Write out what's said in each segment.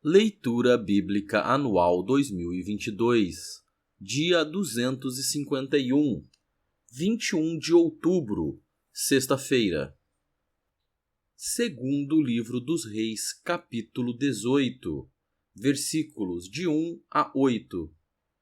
Leitura Bíblica Anual 2022, dia 251, 21 de outubro, sexta-feira. Segundo livro dos Reis, capítulo 18, versículos de 1 a 8.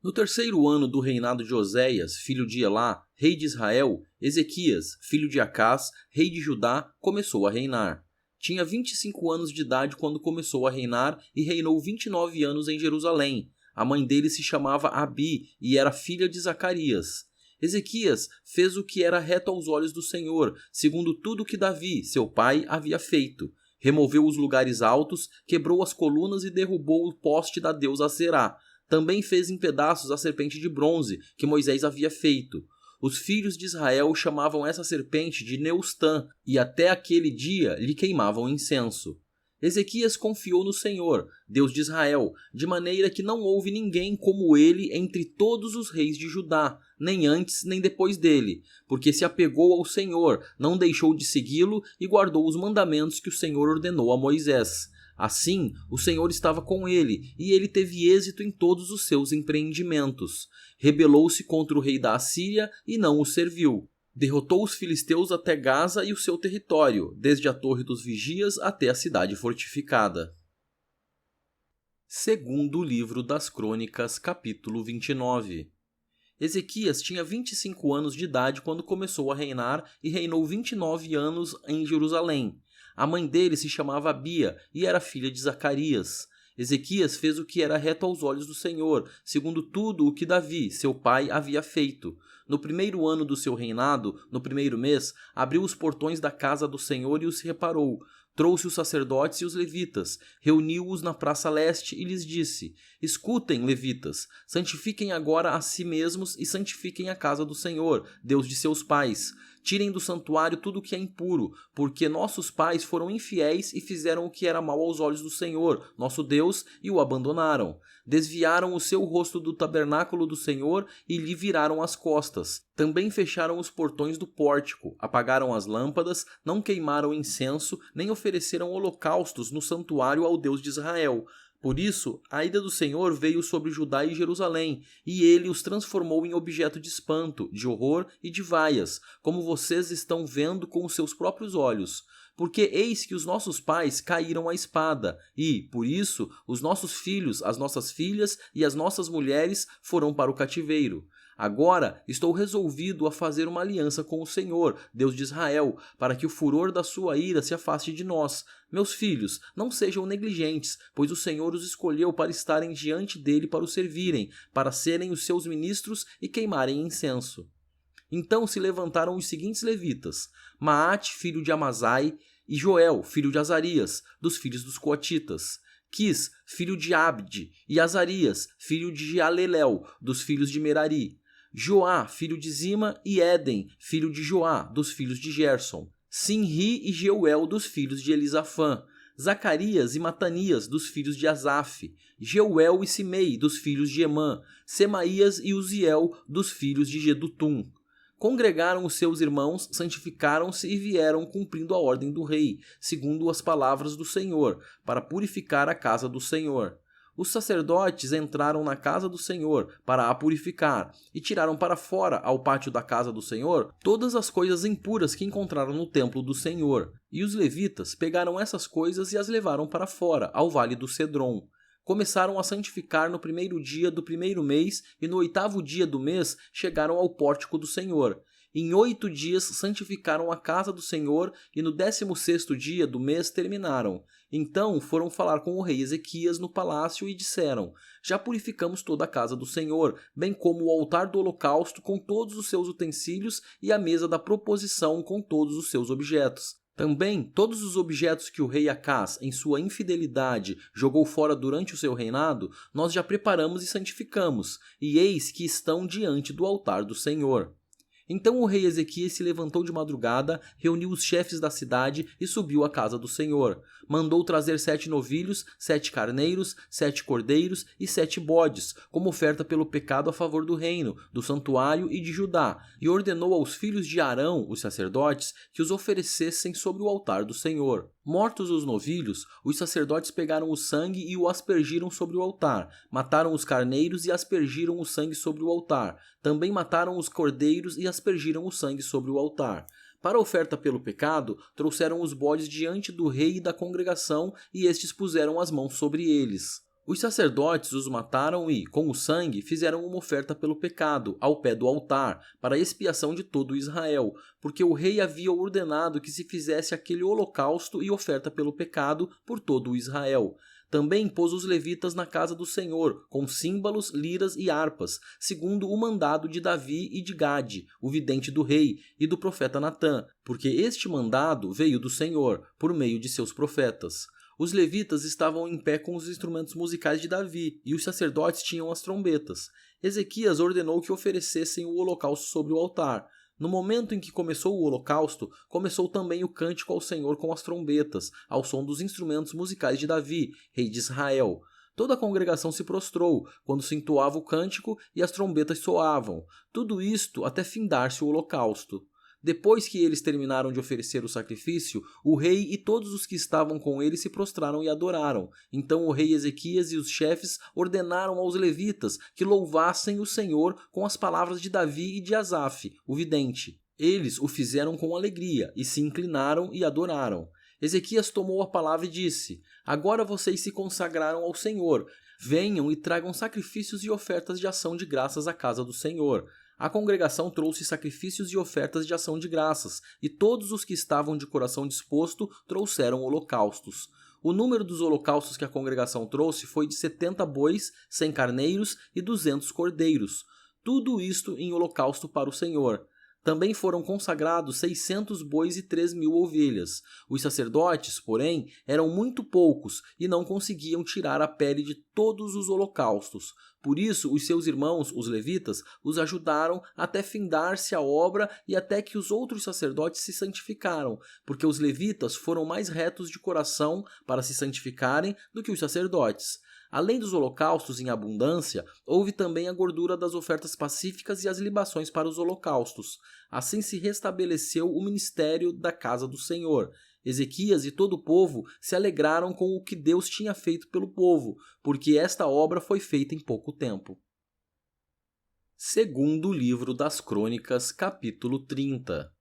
No terceiro ano do reinado de Oséias, filho de Elá, rei de Israel, Ezequias, filho de Acás, rei de Judá, começou a reinar. Tinha 25 anos de idade quando começou a reinar e reinou 29 anos em Jerusalém. A mãe dele se chamava Abi e era filha de Zacarias. Ezequias fez o que era reto aos olhos do Senhor, segundo tudo que Davi, seu pai, havia feito. Removeu os lugares altos, quebrou as colunas e derrubou o poste da deusa Aserá. Também fez em pedaços a serpente de bronze que Moisés havia feito. Os filhos de Israel chamavam essa serpente de Neustã, e até aquele dia lhe queimavam incenso. Ezequias confiou no Senhor, Deus de Israel, de maneira que não houve ninguém como ele entre todos os reis de Judá, nem antes nem depois dele, porque se apegou ao Senhor, não deixou de segui-lo e guardou os mandamentos que o Senhor ordenou a Moisés. Assim, o Senhor estava com ele, e ele teve êxito em todos os seus empreendimentos. Rebelou-se contra o rei da Assíria e não o serviu. Derrotou os filisteus até Gaza e o seu território, desde a Torre dos Vigias até a cidade fortificada. Segundo livro das Crônicas, capítulo 29. Ezequias tinha 25 anos de idade quando começou a reinar e reinou 29 anos em Jerusalém. A mãe dele se chamava Abia e era filha de Zacarias. Ezequias fez o que era reto aos olhos do Senhor, segundo tudo o que Davi, seu pai, havia feito. No primeiro ano do seu reinado, no primeiro mês, abriu os portões da casa do Senhor e os reparou. Trouxe os sacerdotes e os levitas, reuniu-os na praça leste e lhes disse: Escutem, levitas, santifiquem agora a si mesmos e santifiquem a casa do Senhor, Deus de seus pais. Tirem do santuário tudo o que é impuro, porque nossos pais foram infiéis e fizeram o que era mal aos olhos do Senhor, nosso Deus, e o abandonaram. Desviaram o seu rosto do tabernáculo do Senhor e lhe viraram as costas. Também fecharam os portões do pórtico, apagaram as lâmpadas, não queimaram incenso, nem ofereceram holocaustos no santuário ao Deus de Israel. Por isso, a ira do Senhor veio sobre Judá e Jerusalém, e ele os transformou em objeto de espanto, de horror e de vaias, como vocês estão vendo com os seus próprios olhos. Porque eis que os nossos pais caíram à espada, e, por isso, os nossos filhos, as nossas filhas e as nossas mulheres foram para o cativeiro. Agora estou resolvido a fazer uma aliança com o Senhor, Deus de Israel, para que o furor da sua ira se afaste de nós. Meus filhos, não sejam negligentes, pois o Senhor os escolheu para estarem diante dele para o servirem, para serem os seus ministros e queimarem incenso. Então se levantaram os seguintes levitas: Maate, filho de Amazai, e Joel, filho de Azarias, dos filhos dos coatitas. Quis, filho de Abde, e Azarias, filho de Jalelel, dos filhos de Merari. Joá, filho de Zima, e Éden, filho de Joá, dos filhos de Gerson. Sinri e Jeuel, dos filhos de Elisafã. Zacarias e Matanias, dos filhos de Asaf. Jeuel e Simei, dos filhos de Emã. Semaías e Uziel, dos filhos de Jedutum. Congregaram os seus irmãos, santificaram-se e vieram cumprindo a ordem do rei, segundo as palavras do Senhor, para purificar a casa do Senhor. Os sacerdotes entraram na casa do Senhor para a purificar e tiraram para fora, ao pátio da casa do Senhor, todas as coisas impuras que encontraram no templo do Senhor. E os levitas pegaram essas coisas e as levaram para fora, ao vale do Cedron. Começaram a santificar no primeiro dia do primeiro mês e no 8º dia do mês chegaram ao pórtico do Senhor. Em 8 dias santificaram a casa do Senhor e no 16º dia do mês terminaram. Então foram falar com o rei Ezequias no palácio e disseram: Já purificamos toda a casa do Senhor, bem como o altar do holocausto com todos os seus utensílios e a mesa da proposição com todos os seus objetos. Também todos os objetos que o rei Acás, em sua infidelidade, jogou fora durante o seu reinado, nós já preparamos e santificamos, e eis que estão diante do altar do Senhor. Então o rei Ezequias se levantou de madrugada, reuniu os chefes da cidade e subiu à casa do Senhor. Mandou trazer 7 novilhos, 7 carneiros, 7 cordeiros e 7 bodes, como oferta pelo pecado a favor do reino, do santuário e de Judá, e ordenou aos filhos de Arão, os sacerdotes, que os oferecessem sobre o altar do Senhor. Mortos os novilhos, os sacerdotes pegaram o sangue e o aspergiram sobre o altar. Mataram os carneiros e aspergiram o sangue sobre o altar. Também mataram os cordeiros e aspergiram o sangue sobre o altar. Para a oferta pelo pecado, trouxeram os bodes diante do rei e da congregação, e estes puseram as mãos sobre eles. Os sacerdotes os mataram e, com o sangue, fizeram uma oferta pelo pecado, ao pé do altar, para a expiação de todo Israel, porque o rei havia ordenado que se fizesse aquele holocausto e oferta pelo pecado por todo Israel. Também pôs os levitas na casa do Senhor, com símbolos, liras e harpas, segundo o mandado de Davi e de Gade, o vidente do rei, e do profeta Natã, porque este mandado veio do Senhor, por meio de seus profetas. Os levitas estavam em pé com os instrumentos musicais de Davi, e os sacerdotes tinham as trombetas. Ezequias ordenou que oferecessem o holocausto sobre o altar. No momento em que começou o holocausto, começou também o cântico ao Senhor com as trombetas, ao som dos instrumentos musicais de Davi, rei de Israel. Toda a congregação se prostrou, quando se entoava o cântico e as trombetas soavam. Tudo isto até findar-se o holocausto. Depois que eles terminaram de oferecer o sacrifício, o rei e todos os que estavam com ele se prostraram e adoraram. Então o rei Ezequias e os chefes ordenaram aos levitas que louvassem o Senhor com as palavras de Davi e de Asaf, o vidente. Eles o fizeram com alegria e se inclinaram e adoraram. Ezequias tomou a palavra e disse: Agora vocês se consagraram ao Senhor. Venham e tragam sacrifícios e ofertas de ação de graças à casa do Senhor. A congregação trouxe sacrifícios e ofertas de ação de graças, e todos os que estavam de coração disposto trouxeram holocaustos. O número dos holocaustos que a congregação trouxe foi de 70 bois, 100 carneiros e 200 cordeiros. Tudo isto em holocausto para o Senhor. Também foram consagrados 600 bois e 3.000 ovelhas. Os sacerdotes, porém, eram muito poucos e não conseguiam tirar a pele de todos os holocaustos. Por isso, os seus irmãos, os levitas, os ajudaram até findar-se a obra e até que os outros sacerdotes se santificaram, porque os levitas foram mais retos de coração para se santificarem do que os sacerdotes. Além dos holocaustos em abundância, houve também a gordura das ofertas pacíficas e as libações para os holocaustos. Assim se restabeleceu o ministério da casa do Senhor. Ezequias e todo o povo se alegraram com o que Deus tinha feito pelo povo, porque esta obra foi feita em pouco tempo. Segundo livro das Crônicas, capítulo 30.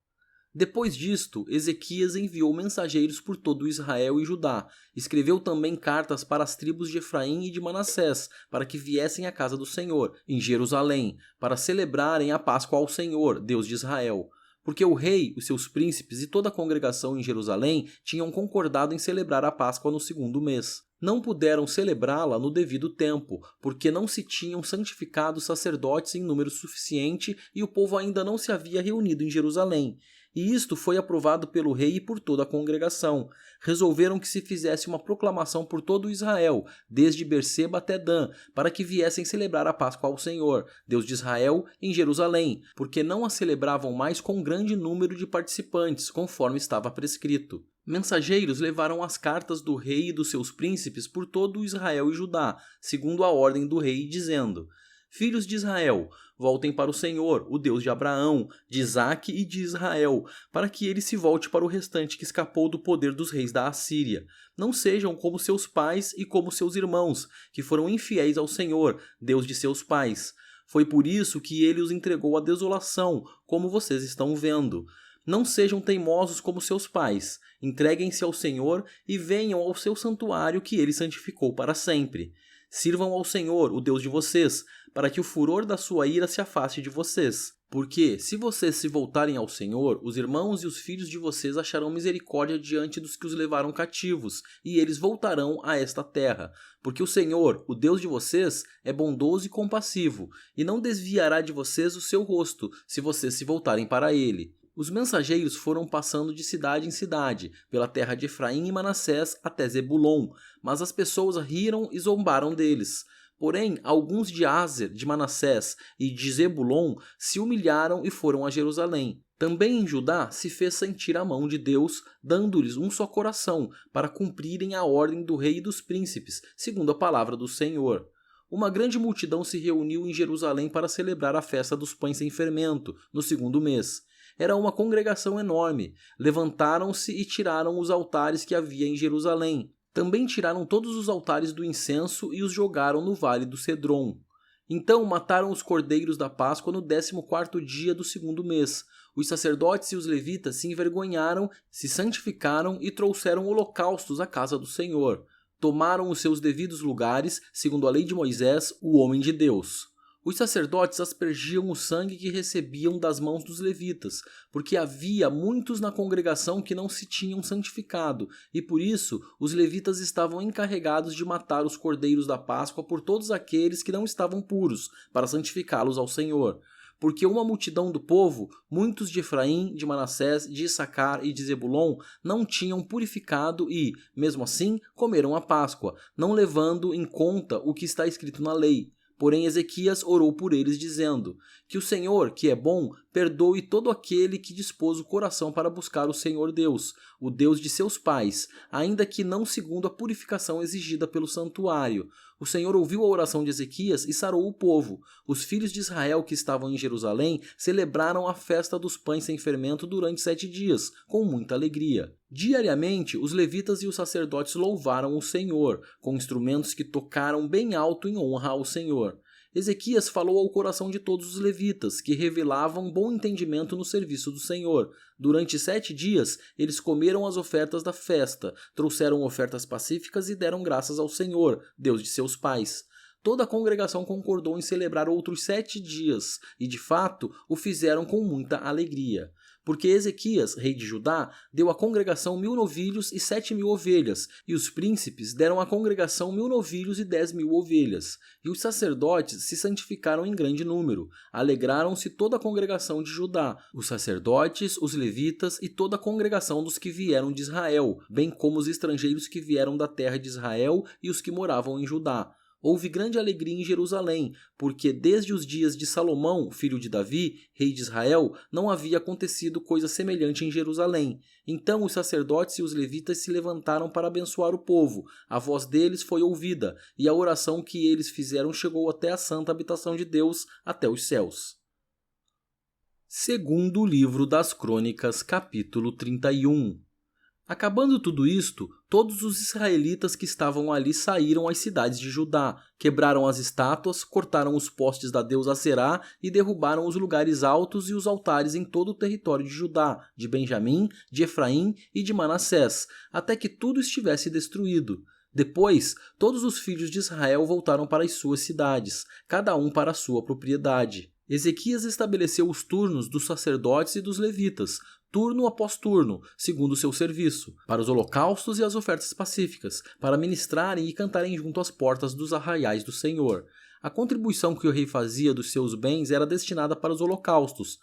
Depois disto, Ezequias enviou mensageiros por todo Israel e Judá. Escreveu também cartas para as tribos de Efraim e de Manassés, para que viessem à casa do Senhor, em Jerusalém, para celebrarem a Páscoa ao Senhor, Deus de Israel. Porque o rei, os seus príncipes e toda a congregação em Jerusalém tinham concordado em celebrar a Páscoa no 2º mês. Não puderam celebrá-la no devido tempo, porque não se tinham santificado sacerdotes em número suficiente e o povo ainda não se havia reunido em Jerusalém. E isto foi aprovado pelo rei e por toda a congregação. Resolveram que se fizesse uma proclamação por todo Israel, desde Berseba até Dan, para que viessem celebrar a Páscoa ao Senhor, Deus de Israel, em Jerusalém, porque não a celebravam mais com grande número de participantes, conforme estava prescrito. Mensageiros levaram as cartas do rei e dos seus príncipes por todo Israel e Judá, segundo a ordem do rei, dizendo: Filhos de Israel, voltem para o Senhor, o Deus de Abraão, de Isaque e de Israel, para que ele se volte para o restante que escapou do poder dos reis da Assíria. Não sejam como seus pais e como seus irmãos, que foram infiéis ao Senhor, Deus de seus pais. Foi por isso que ele os entregou à desolação, como vocês estão vendo. Não sejam teimosos como seus pais. Entreguem-se ao Senhor e venham ao seu santuário que ele santificou para sempre. Sirvam ao Senhor, o Deus de vocês, para que o furor da sua ira se afaste de vocês. Porque, se vocês se voltarem ao Senhor, os irmãos e os filhos de vocês acharão misericórdia diante dos que os levaram cativos, e eles voltarão a esta terra. Porque o Senhor, o Deus de vocês, é bondoso e compassivo, e não desviará de vocês o seu rosto, se vocês se voltarem para ele. Os mensageiros foram passando de cidade em cidade, pela terra de Efraim e Manassés até Zebulon, mas as pessoas riram e zombaram deles. Porém, alguns de Aser, de Manassés e de Zebulon se humilharam e foram a Jerusalém. Também em Judá se fez sentir a mão de Deus, dando-lhes um só coração, para cumprirem a ordem do rei e dos príncipes, segundo a palavra do Senhor. Uma grande multidão se reuniu em Jerusalém para celebrar a festa dos pães sem fermento, no 2º mês. Era uma congregação enorme. Levantaram-se e tiraram os altares que havia em Jerusalém. Também tiraram todos os altares do incenso e os jogaram no vale do Cedron. Então mataram os cordeiros da Páscoa no 14º dia do 2º mês. Os sacerdotes e os levitas se envergonharam, se santificaram e trouxeram holocaustos à casa do Senhor. Tomaram os seus devidos lugares, segundo a lei de Moisés, o homem de Deus. Os sacerdotes aspergiam o sangue que recebiam das mãos dos levitas, porque havia muitos na congregação que não se tinham santificado, e por isso os levitas estavam encarregados de matar os cordeiros da Páscoa por todos aqueles que não estavam puros, para santificá-los ao Senhor. Porque uma multidão do povo, muitos de Efraim, de Manassés, de Issacar e de Zebulon, não tinham purificado e, mesmo assim, comeram a Páscoa, não levando em conta o que está escrito na lei. Porém Ezequias orou por eles, dizendo: que o Senhor, que é bom, perdoe todo aquele que dispôs o coração para buscar o Senhor Deus, o Deus de seus pais, ainda que não segundo a purificação exigida pelo santuário. O Senhor ouviu a oração de Ezequias e sarou o povo. Os filhos de Israel que estavam em Jerusalém celebraram a festa dos pães sem fermento durante 7 dias, com muita alegria. Diariamente, os levitas e os sacerdotes louvaram o Senhor, com instrumentos que tocaram bem alto em honra ao Senhor. Ezequias falou ao coração de todos os levitas, que revelavam bom entendimento no serviço do Senhor. Durante 7 dias, eles comeram as ofertas da festa, trouxeram ofertas pacíficas e deram graças ao Senhor, Deus de seus pais. Toda a congregação concordou em celebrar outros 7 dias, e de fato o fizeram com muita alegria. Porque Ezequias, rei de Judá, deu à congregação 1000 novilhos e 7.000 ovelhas, e os príncipes deram à congregação 1000 novilhos e 10.000 ovelhas. E os sacerdotes se santificaram em grande número. Alegraram-se toda a congregação de Judá, os sacerdotes, os levitas e toda a congregação dos que vieram de Israel, bem como os estrangeiros que vieram da terra de Israel e os que moravam em Judá. Houve grande alegria em Jerusalém, porque desde os dias de Salomão, filho de Davi, rei de Israel, não havia acontecido coisa semelhante em Jerusalém. Então os sacerdotes e os levitas se levantaram para abençoar o povo. A voz deles foi ouvida, e a oração que eles fizeram chegou até a santa habitação de Deus, até os céus. Segundo livro das Crônicas, capítulo 31. Acabando tudo isto, todos os israelitas que estavam ali saíram às cidades de Judá, quebraram as estátuas, cortaram os postes da deusa Aserá e derrubaram os lugares altos e os altares em todo o território de Judá, de Benjamim, de Efraim e de Manassés, até que tudo estivesse destruído. Depois, todos os filhos de Israel voltaram para as suas cidades, cada um para a sua propriedade. Ezequias estabeleceu os turnos dos sacerdotes e dos levitas, turno após turno, segundo o seu serviço, para os holocaustos e as ofertas pacíficas, para ministrarem e cantarem junto às portas dos arraiais do Senhor. A contribuição que o rei fazia dos seus bens era destinada para os holocaustos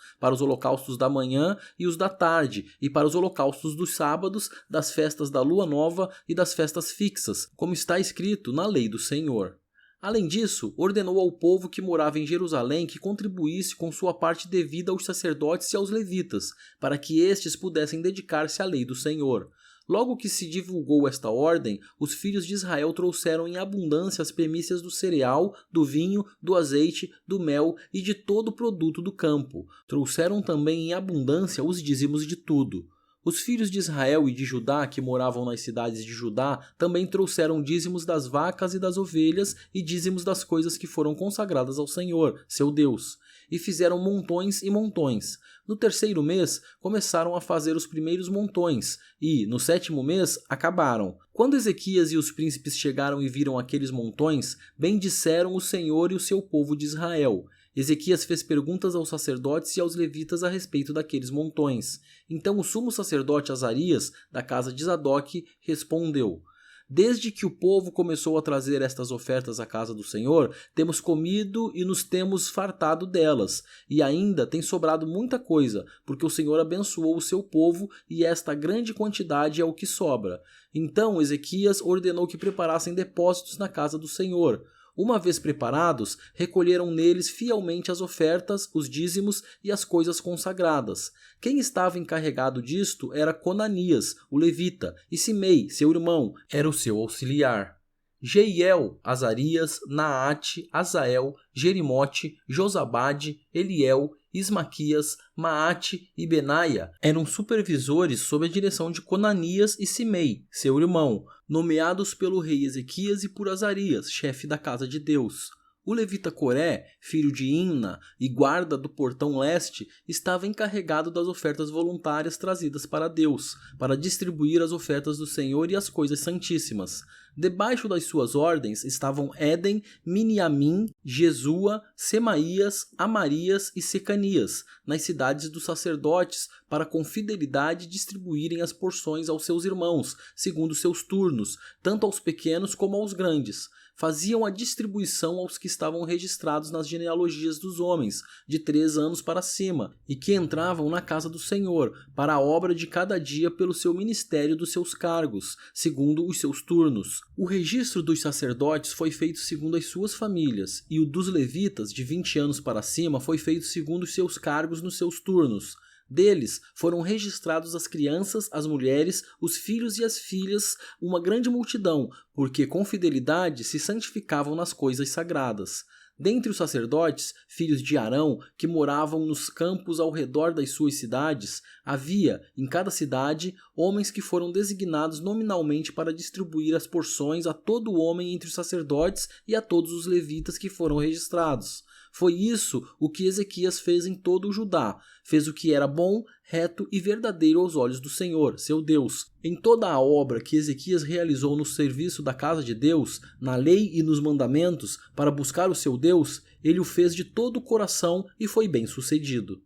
da manhã e os da tarde, e para os holocaustos dos sábados, das festas da lua nova e das festas fixas, como está escrito na lei do Senhor. Além disso, ordenou ao povo que morava em Jerusalém que contribuísse com sua parte devida aos sacerdotes e aos levitas, para que estes pudessem dedicar-se à lei do Senhor. Logo que se divulgou esta ordem, os filhos de Israel trouxeram em abundância as primícias do cereal, do vinho, do azeite, do mel e de todo o produto do campo. Trouxeram também em abundância os dízimos de tudo. Os filhos de Israel e de Judá que moravam nas cidades de Judá também trouxeram dízimos das vacas e das ovelhas e dízimos das coisas que foram consagradas ao Senhor, seu Deus, e fizeram montões e montões. No 3º mês, começaram a fazer os primeiros montões e, no 7º mês, acabaram. Quando Ezequias e os príncipes chegaram e viram aqueles montões, bendisseram o Senhor e o seu povo de Israel. Ezequias fez perguntas aos sacerdotes e aos levitas a respeito daqueles montões. Então o sumo sacerdote Azarias, da casa de Zadoque, respondeu: Desde que o povo começou a trazer estas ofertas à casa do Senhor, temos comido e nos temos fartado delas, e ainda tem sobrado muita coisa, porque o Senhor abençoou o seu povo e esta grande quantidade é o que sobra. Então Ezequias ordenou que preparassem depósitos na casa do Senhor. Uma vez preparados, recolheram neles fielmente as ofertas, os dízimos e as coisas consagradas. Quem estava encarregado disto era Conanias, o levita, e Simei, seu irmão, era o seu auxiliar. Jeiel, Azarias, Naate, Azael, Jerimote, Josabade, Eliel, Ismaquias, Maate e Benaia eram supervisores sob a direção de Conanias e Simei, seu irmão, nomeados pelo rei Ezequias e por Azarias, chefe da casa de Deus. O levita Coré, filho de Imna e guarda do portão leste, estava encarregado das ofertas voluntárias trazidas para Deus, para distribuir as ofertas do Senhor e as coisas santíssimas. Debaixo das suas ordens estavam Éden, Miniamim, Jesua, Semaías, Amarias e Secanias, nas cidades dos sacerdotes, para com fidelidade distribuírem as porções aos seus irmãos, segundo seus turnos, tanto aos pequenos como aos grandes. Faziam a distribuição aos que estavam registrados nas genealogias dos homens, de 3 anos para cima, e que entravam na casa do Senhor, para a obra de cada dia pelo seu ministério dos seus cargos, segundo os seus turnos. O registro dos sacerdotes foi feito segundo as suas famílias, e o dos levitas, de 20 anos para cima, foi feito segundo os seus cargos nos seus turnos. Deles foram registrados as crianças, as mulheres, os filhos e as filhas, uma grande multidão, porque com fidelidade se santificavam nas coisas sagradas. Dentre os sacerdotes, filhos de Arão, que moravam nos campos ao redor das suas cidades, havia, em cada cidade, homens que foram designados nominalmente para distribuir as porções a todo homem entre os sacerdotes e a todos os levitas que foram registrados. Foi isso o que Ezequias fez em todo o Judá. Fez o que era bom, reto e verdadeiro aos olhos do Senhor, seu Deus. Em toda a obra que Ezequias realizou no serviço da casa de Deus, na lei e nos mandamentos, para buscar o seu Deus, ele o fez de todo o coração e foi bem sucedido.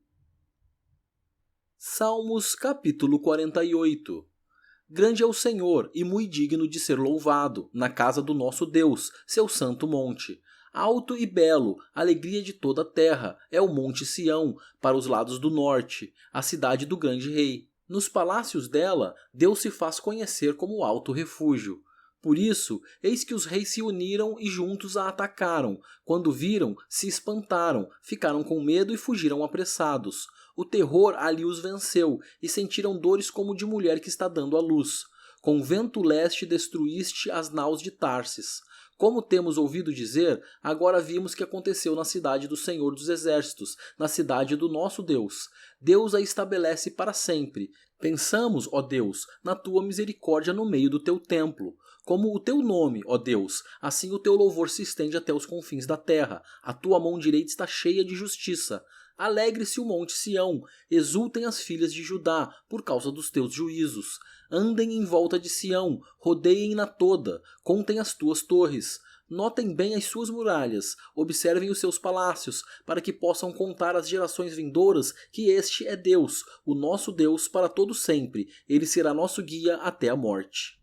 Salmos capítulo 48. Grande é o Senhor e muito digno de ser louvado, na casa do nosso Deus, seu santo monte. Alto e belo, alegria de toda a terra, é o monte Sião, para os lados do norte, a cidade do grande rei. Nos palácios dela, Deus se faz conhecer como alto refúgio. Por isso, eis que os reis se uniram e juntos a atacaram. Quando viram, se espantaram, ficaram com medo e fugiram apressados. O terror ali os venceu, e sentiram dores como de mulher que está dando à luz. Com vento leste destruíste as naus de Tarsis. Como temos ouvido dizer, agora vimos que aconteceu na cidade do Senhor dos Exércitos, na cidade do nosso Deus. Deus a estabelece para sempre. Pensamos, ó Deus, na tua misericórdia no meio do teu templo. Como o teu nome, ó Deus, assim o teu louvor se estende até os confins da terra. A tua mão direita está cheia de justiça. Alegre-se o monte Sião, exultem as filhas de Judá, por causa dos teus juízos. Andem em volta de Sião, rodeiem-na toda, contem as tuas torres. Notem bem as suas muralhas, observem os seus palácios, para que possam contar às gerações vindouras que este é Deus, o nosso Deus para todo sempre. Ele será nosso guia até a morte.